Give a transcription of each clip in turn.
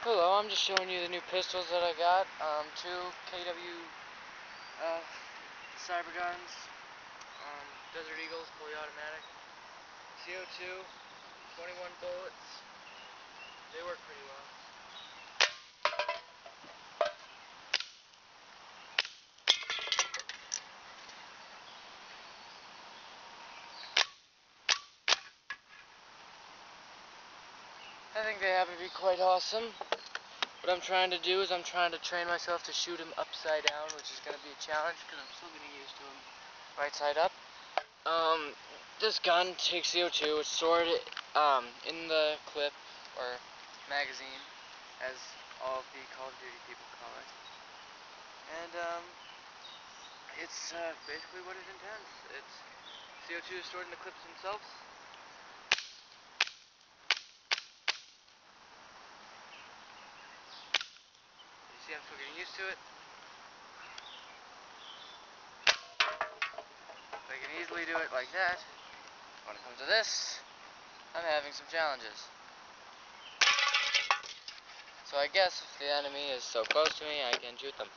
Hello, I'm just showing you the new pistols that I got. Two KW cyber guns, Desert Eagles, fully automatic. CO2, 21 bullets. They work pretty well. I think they happen to be quite awesome. What I'm trying to do is I'm trying to train myself to shoot them upside down, which is going to be a challenge because I'm still getting used to them right side up. This gun takes CO2. It's stored in the clip or magazine, as all of the Call of Duty people call it. And it's basically what it intends. It's CO2 is stored in the clips themselves. You see, I'm still getting used to it. I can easily do it like that. When it comes to this, I'm having some challenges. So I guess if the enemy is so close to me, I can shoot them.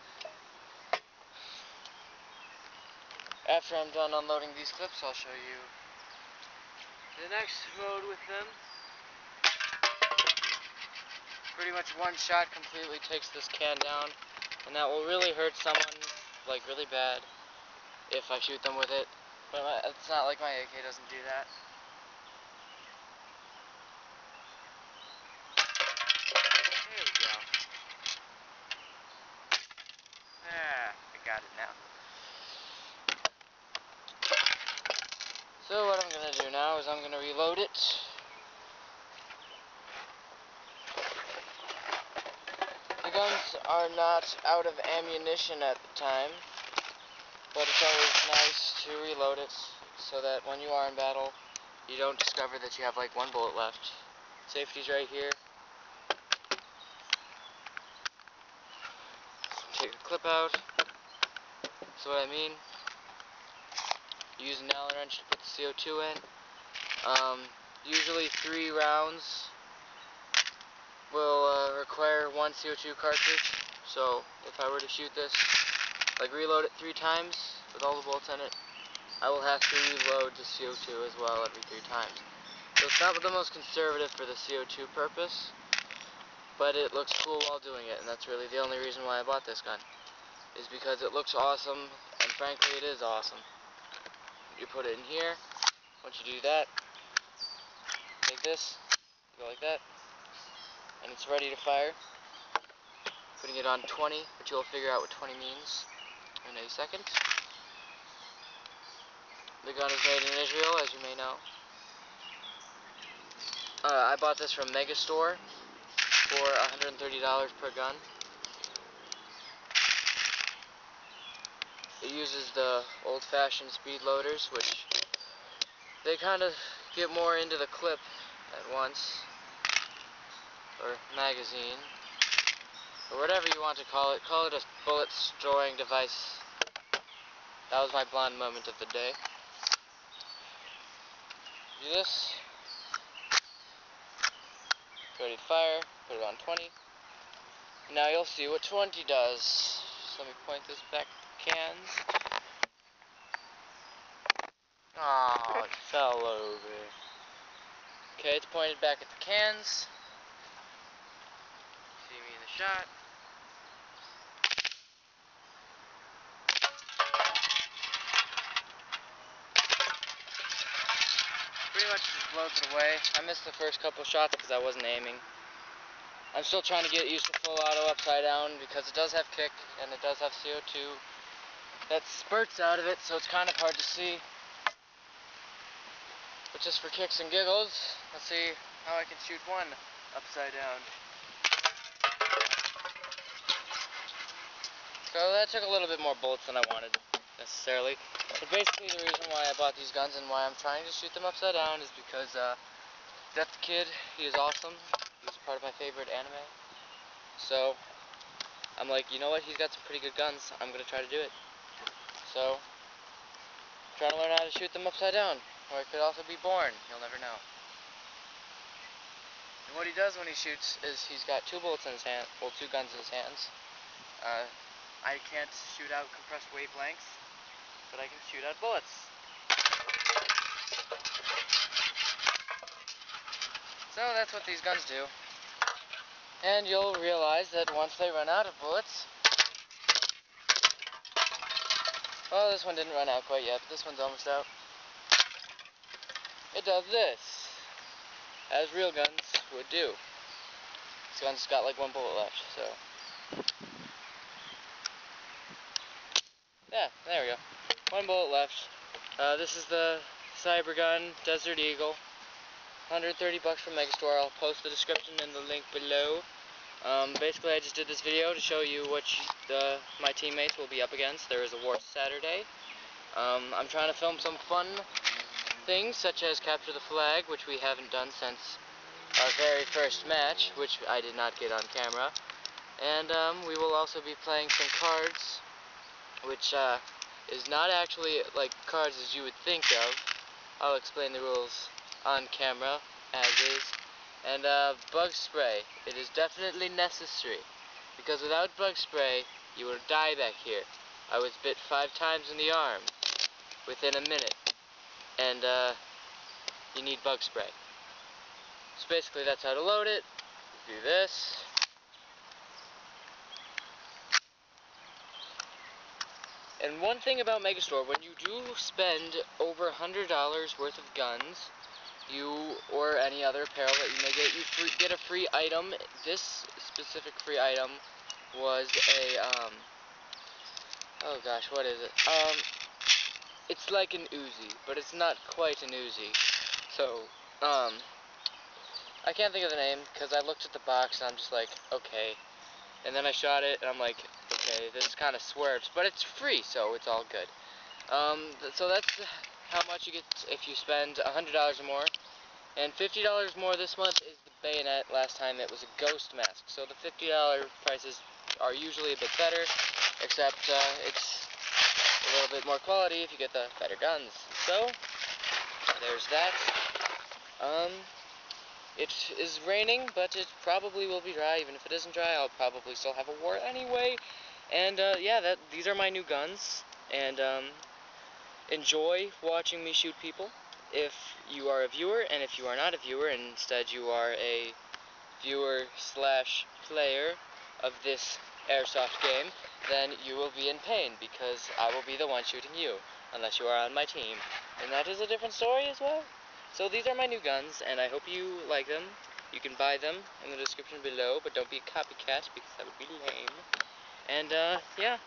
After I'm done unloading these clips, I'll show you the next mode with them. Pretty much one shot completely takes this can down, and that will really hurt someone, like really bad, if I shoot them with it. But it's not like my AK doesn't do that. There we go. I got it now. So what I'm going to do now is I'm going to reload it. The guns are not out of ammunition at the time, but it's always nice to reload it so that when you are in battle, you don't discover that you have like one bullet left. Safety's right here. Take a clip out. So what I mean, you use an Allen wrench to put the CO2 in. Usually 3 rounds will require 1 CO2 cartridge. So if I were to shoot this, like reload it 3 times with all the bullets in it, I will have to reload the CO2 as well every 3 times. So it's not the most conservative for the CO2 purpose, but it looks cool while doing it, and that's really the only reason why I bought this gun, is because it looks awesome, and frankly it is awesome. You put it in here. Once you do that, take this, go like that, and it's ready to fire. Putting it on 20, but you'll figure out what 20 means in a second. The gun is made in Israel, as you may know. I bought this from Megastore for $130 per gun. It uses the old-fashioned speed loaders, which they kind of get more into the clip at once, or magazine, or whatever you want to call it. Call it a bullet storing device. That was my blonde moment of the day. Do this. Ready to fire. Put it on 20. Now you'll see what 20 does. So let me point this back to the cans. Aw, it fell over. Okay, it's pointed back at the cans. See me in the shot. Pretty much just blows it away. I missed the first couple shots because I wasn't aiming. I'm still trying to get used to full auto upside down because it does have kick and it does have CO2 that spurts out of it, so it's kind of hard to see. But just for kicks and giggles, let's see how I can shoot one upside down. So that took a little bit more bullets than I wanted, necessarily. But basically the reason why I bought these guns and why I'm trying to shoot them upside down is because Death Kid, he is awesome. He's part of my favorite anime. So I'm like, you know what, he's got some pretty good guns. I'm going to try to do it. So I'm trying to learn how to shoot them upside down. Or it could also be born. You'll never know. And what he does when he shoots is he's got two bullets in his hand, well, two guns in his hands. I can't shoot out compressed wavelengths, but I can shoot out bullets. So that's what these guns do. And you'll realize that once they run out of bullets, well, this one didn't run out quite yet, but this one's almost out. It does this, as real guns would do. This gun's got like one bullet left, so. Yeah, there we go. One bullet left. This is the Cybergun Desert Eagle. 130 bucks from Megastore. I'll post the description and the link below. Basically, I just did this video to show you what my teammates will be up against. There is a war Saturday. I'm trying to film some fun things, such as capture the flag, which we haven't done since our very first match, which I did not get on camera. And we will also be playing some cards, which is not actually like cards as you would think of. I'll explain the rules on camera, as is. And bug spray. It is definitely necessary, because without bug spray, you will die back here. I was bit 5 times in the arm within a minute, and you need bug spray. So basically that's how to load it. Do this. And one thing about Megastore, when you do spend over $100 worth of guns, you or any other apparel that you may get, you get a free item. This specific free item was a oh gosh, what is it? It's like an Uzi, but it's not quite an Uzi. So I can't think of the name because I looked at the box and I'm just like, okay. And then I shot it and I'm like, okay, this kind of swerves, but it's free, so it's all good. So that's how much you get if you spend $100 or more. And $50 more this month is the bayonet. Last time it was a ghost mask. So the $50 prices are usually a bit better, except it's a little bit more quality if you get the better guns. So there's that. It is raining, but it probably will be dry. Even if it isn't dry, I'll probably still have a war anyway. And yeah, these are my new guns. And enjoy watching me shoot people. If you are a viewer, and if you are not a viewer, and instead you are a viewer/player of this airsoft game, then you will be in pain, because I will be the one shooting you, unless you are on my team. And that is a different story as well. So these are my new guns, and I hope you like them. You can buy them in the description below, but don't be a copycat, because that would be lame. And, yeah.